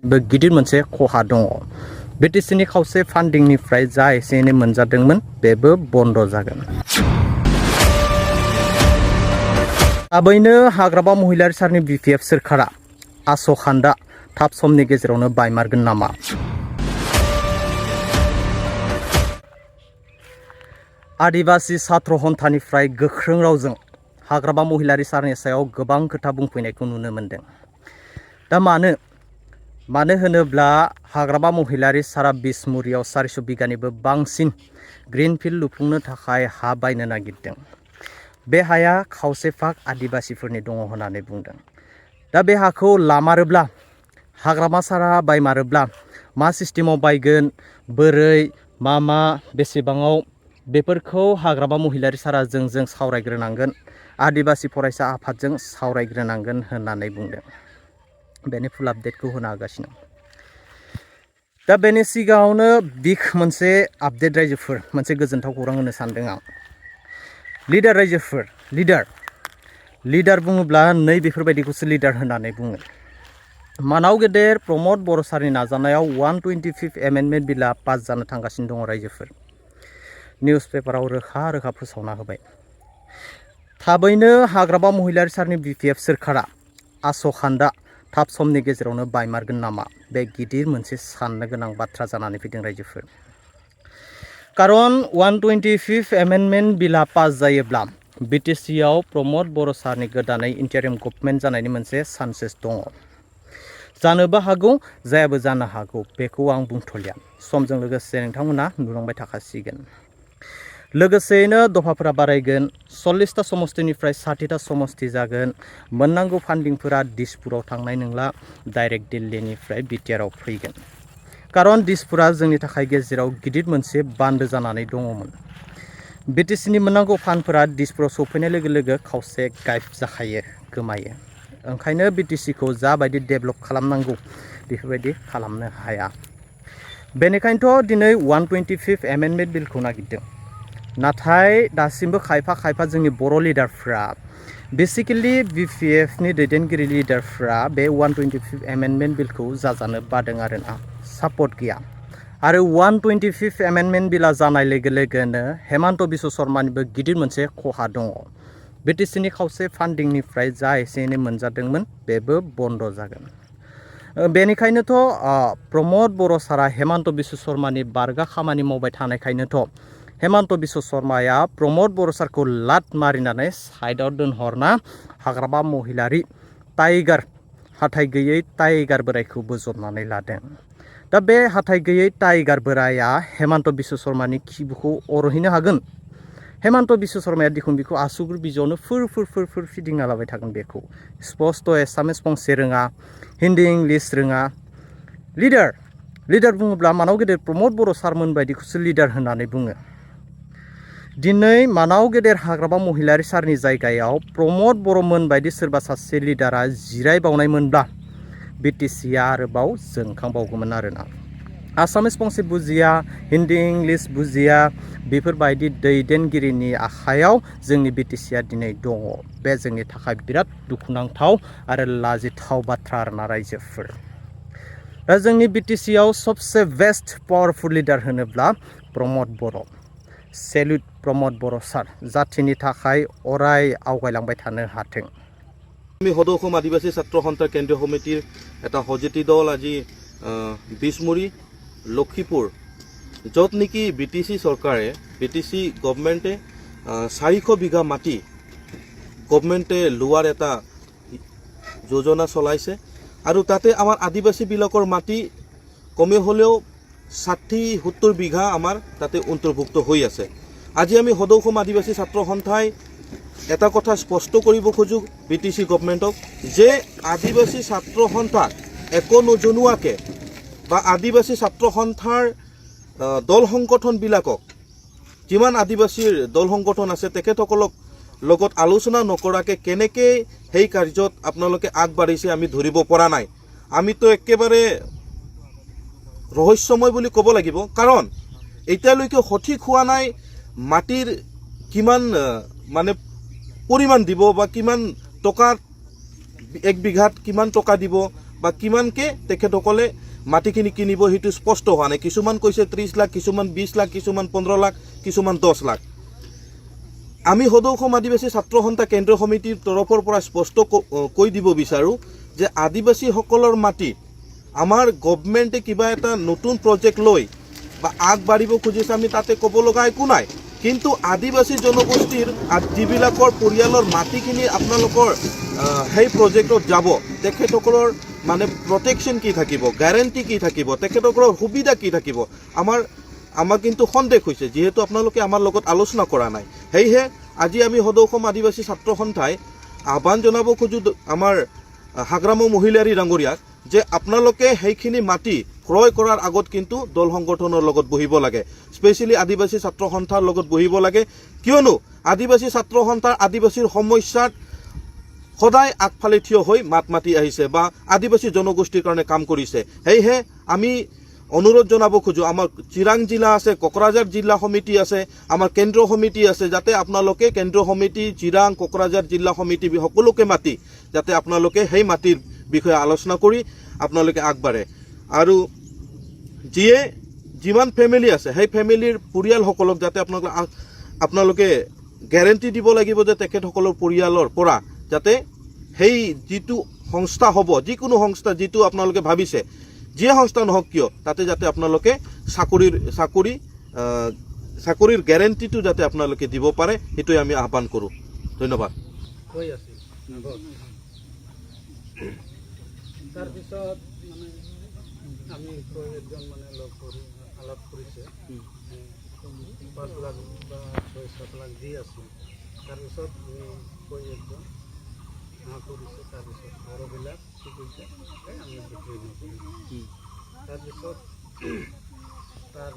गिदिर मोनसे खहा दङ। बिटिसिनि खावसे फान्डिंनिफ्राय जा एसे एनै मोनजादोंमोन बेबो बन्द जागोन। थाबैनो हाग्रामा महिलारी सारनि बिपिएफ सोरखारा आसखान्दा थाब समनि गेजेरावनो बायमारगोन नामा? आदिबासी छात्र हन्थानिफ्राय गोख्रों रावजों हाग्रामा महिलारी सारनि सायाव गोबां खोथा बुंफैनायखौ नुनो मोनदों। दा मानो होनोब्ला हाग्रामा महिलारी सारा बिसमुरियाव 400 बिगानिबो बांसिन ग्रिनफिल्ड लुफुंनो थाखाय हा बायनो नागिरदों। बे हाया खावसे फाग आदिबासीफोरनि दङ होननानै बुंदों। दा बे हाखौ लामारोब्ला हाग्रामा सारा बायमारोब्ला मा सिस्टेमाव बायगोन, बोरै, मा बेसेबाङाव, बेफोरखौ हाग्रामा महिलारी सारा जों सावरायग्रोनांगोन, आदिबासी फरायसा आफादजों सावरायग्रोनांगोन होननानै बुंदों। बेनि फुल आपडेटखौ होनो हागासिनो। दा बेनि सिगाङावनो बिग मोनसे आपडेट रायजोफोर, मोनसे गोजोनथाव खौरां होनो सानदों आं। लिडार रायजोफोर, लिडार बुङोब्ला नै बेफोरबायदिखौसो लिडार होननानै बुङो। मानाव गेदेर प्रमद बर' सारनि नाजानायाव 125 एमेन्डमेन्ट बिलआ पास जानो थांगासिनो दङ रायजोफोर। निउस पेपाराव रोखा रोखा फोसावना होबाय। थाबैनो हाग्रामा महिलारी सारनि बिपिएफ सोरखारा आसखान्दा थाब समनि गेजेरावनो बायमारगोन नामा? बे गिदिर मोनसे साननो गोनां बाथ्रा जानानै फैदों रायजोफोर। कारन 125 एमेन्डमेन्ट बिलआ पास जायोब्ला बिटिसिआव प्रमद बर' सारनि गोदानै इन्टारिम गभर्नमेन्ट जानायनि मोनसे चान्सेस दङ। जानोबो हागौ, जायाबो जानो हागौ, बेखौ आं बुंथ'लिया। समजों लोगोसे नोंथांमोना नुलांबाय थाखासिगोन। लोगोसेयैनो दफाफोरा बारायगोन, 40टा समस्तिनिफ्राय 60टा समस्ति जागोन। मोननांगौ फान्डिंफोरा दिसपुराव थांनाय नंला, डाइरेक्ट दिल्लीनिफ्राय बिटिआरआव फैगोन। कारन दिसपुरा जोंनि थाखाय गेजेराव गिदिर मोनसे बान्दो जानानै दङमोन। बिटिसिनि मोननांगौ फान्डफोरा दिसपुराव सफैनाय लोगो लोगो खावसे गायब जाखायो, गोमायो। ओंखायनो बिटिसिखौ जाबायदि डेभेलप खालामनांगौ बेफोरबायदि खालामनो हाया। बेनिखायनोथ' दिनै 125 एमेन्डमेन्ट बिलखौ नागिरदों। नाथाय दासिमबो खायफा जोंनि बर' लिडारफ्रा, बेसिकेलि बिपिएफनि दैदेनगिरि लिडारफ्रा बे 125 एमेन्डमेन्ट बिलखौ जाजानो बादों आरोना, सापर्ट गैया। आरो 125 एमेन्डमेन्ट बिला जानाय लोगो लोगोनो हेमन्त बिश्व शर्मानिबो गिदिर मोनसे खहा दङ। बिटिसिनि खावसे फान्डिंनिफ्राय जा एसे एनै मोनजादोंमोन बेबो बन्द जागोन। बेनिखायनोथ' प्रमद बर' सारा हेमन्त बिश्व शर्मानि बारगा खामानि मावबाय थानायखायनोथ' हेमन्त बिश्व शर्माया प्रमद बर' सारखौ लात मारिनानै साइडआव दोनहरना हाग्रामा महिलारी टाइगार, हाथाय गैयै टाइगार बोरायखौ बोजबनानै लादों। दा बे हाथाय गैयै टाइगार बोराया हेमन्त बिश्व शर्मानि खिबुखौ अरहैनो हागोन। हेमन्त बिश्व शर्माया दिखुन बेखौ आसुगुर बिजौआवनो फुर फिदिंना लाबाय थागोन। बेखौ स्पस्ट एसामिस फंसे रोङा, हिन्दी इंलिस रोङा। लिडार बुङोब्ला मानाव गेदेर प्रमद बर' सारमोन बायदिखौसो लिडार होननानै बुङो। दिनै मानाव गेदेर हाग्रामा महिलारी सारनि जायगायाव प्रमद बर'मोन बायदि सोरबा सासे लिडारा जिरायबावनायमोनब्ला बिटिसिआ आरोबाव जोंखांबावगौमोन आरोना। आसामिस फंसे बुजिया, हिन्दी इंलिस बुजिया, बेफोरबायदि दैदेनगिरिनि आखायाव जोंनि बिटिसिआ दिनै दङ। बे जोंनि थाखाय बिराद दुखुनांथाव आरो लाजिथाव बाथ्रा आरोना रायजोफोर। दा जोंनि बिटिसिआव सबसे बेस्ट पावारफुल लिडार होनोब्ला प्रमद बर'। सेल्युट प्रमद बर' सार, जाथिनि थाखाय अराय आवगायलांबाय थानो हाथों। আমি সদৌ অসম আদিবাসী ছাত্ৰ সন্থাৰ কেন্দ্ৰীয় সমিতিৰ এটা সজেতি দল আজি বিছমুৰি লক্ষীপুৰ, য'ত নেকি বিটিচি চৰকাৰে, বিটিচি গভৰ্ণমেণ্টে 400 বিঘা মাটি গভৰ্ণমেণ্টে লোৱাৰ এটা যোজনা চলাইছে। আৰু তাতে আমাৰ আদিবাসীবিলাকৰ মাটি কমে হ'লেও 60-70 বিঘা আমাৰ তাতে অন্তৰ্ভুক্ত হৈ আছে। আজি আমি সদৌ অসম আদিবাসী ছাত্ৰ সন্থাই এটা কথা স্পষ্ট কৰিব খোজো বিটিচি গভৰ্ণমেণ্টক, যে আদিবাসী ছাত্ৰ সন্থাক একো নজনোৱাকৈ বা আদিবাসী ছাত্ৰ সন্থাৰ দল সংগঠনবিলাকক, যিমান আদিবাসীৰ দল সংগঠন আছে তেখেতসকলক লগত আলোচনা নকৰাকৈ কেনেকৈ সেই কাৰ্যত আপোনালোকে আগবাঢ়িছে আমি ধৰিব পৰা নাই। আমিতো একেবাৰে ৰহস্যময় বুলি ক'ব লাগিব। কাৰণ এতিয়ালৈকে সঠিক হোৱা নাই মাটিৰ কিমান মানে পৰিমাণ দিব বা কিমান টকা, 1 বিঘাত কিমান টকা দিব বা কিমানকে তেখেতসকলে মাটিখিনি কিনিব সেইটো স্পষ্ট হোৱা নাই কিছুমান কৈছে 30 লাখ কিছুমান 20 লাখ কিছুমান 15 লাখ কিছুমান 10 লাখ আমি সদৌ অসম আদিবাসী ছাত্ৰ সন্থা কেন্দ্ৰীয় সমিতিৰ তৰফৰ পৰা স্পষ্ট কৈ দিব বিচাৰো যে আদিবাসীসকলৰ মাটি আমাৰ গভৰ্ণমেণ্টে কিবা এটা নতুন প্ৰজেক্ট লৈ বা আগবাঢ়িব খুজিছে আমি তাতে ক'ব লগা একো নাই কিন্তু আদিবাসী জনগোষ্ঠীৰ যিবিলাকৰ পৰিয়ালৰ মাটিখিনি আপোনালোকৰ সেই প্ৰজেক্টত যাব তেখেতসকলৰ মানে প্ৰটেকশ্যন কি থাকিব গ্যাৰেণ্টি কি থাকিব তেখেতসকলৰ সুবিধা কি থাকিব আমাৰ কিন্তু সন্দেহ হৈছে যেহেতু আপোনালোকে আমাৰ লগত আলোচনা কৰা নাই সেয়েহে আজি আমি সদৌ অসম আদিবাসী ছাত্ৰ সন্থাই আহ্বান জনাব খোজো আমাৰ হাগ্ৰামো মহিলাৰী ডাঙৰীয়াক যে আপোনালোকে সেইখিনি মাটি ক্ৰয় কৰাৰ আগত কিন্তু দল সংগঠনৰ লগত বহিব লাগে স্পেচিয়েলি আদিবাসী ছাত্ৰ সন্থাৰ লগত বহিব লাগে কিয়নো আদিবাসী ছাত্ৰ সন্থাৰ আদিবাসীৰ সমস্যাত সদায় আগফালে থিয় হৈ মাত মাতি আহিছে বা আদিবাসী জনগোষ্ঠীৰ কাৰণে কাম কৰিছে সেয়েহে আমি অনুৰোধ জনাব খোজো আমাৰ চিৰাং জিলা আছে কোকৰাঝাৰ জিলা সমিতি আছে আমাৰ কেন্দ্ৰীয় সমিতি আছে যাতে আপোনালোকে কেন্দ্ৰীয় সমিতি চিৰাং কোকৰাঝাৰ জিলা সমিতি সকলোকে মাতি যাতে আপোনালোকে সেই মাটিৰ বিষয়ে আলোচনা কৰি আপোনালোকে আগবাঢ়ে আৰু যিমান ফেমিলি আছে সেই ফেমিলিৰ পৰিয়ালসকলক যাতে আপোনালোকে গ্যাৰেণ্টি দিব লাগিব যে তেখেতসকলৰ পৰিয়ালৰ পৰা যাতে সেই যিটো সংস্থা হ'ব যিকোনো সংস্থা যিটো আপোনালোকে ভাবিছে যিয়ে সংস্থা নহওক কিয় তাতে যাতে আপোনালোকে চাকৰিৰ গ্যাৰেণ্টিটো যাতে আপোনালোকে দিব পাৰে সেইটোৱে আমি আহ্বান কৰোঁ ধন্যবাদ তাৰপিছত মানে আমি একজন মানে লগ কৰি আলাপ কৰিছে 5 লাখ বা 6-7 লাখ দি আছিল তাৰপিছত কৈ একজন কৰিছে তাৰপিছত ঘৰবিলাক কি কৰিছে আমি বিক্ৰী নকৰিম তাৰপিছত তাৰ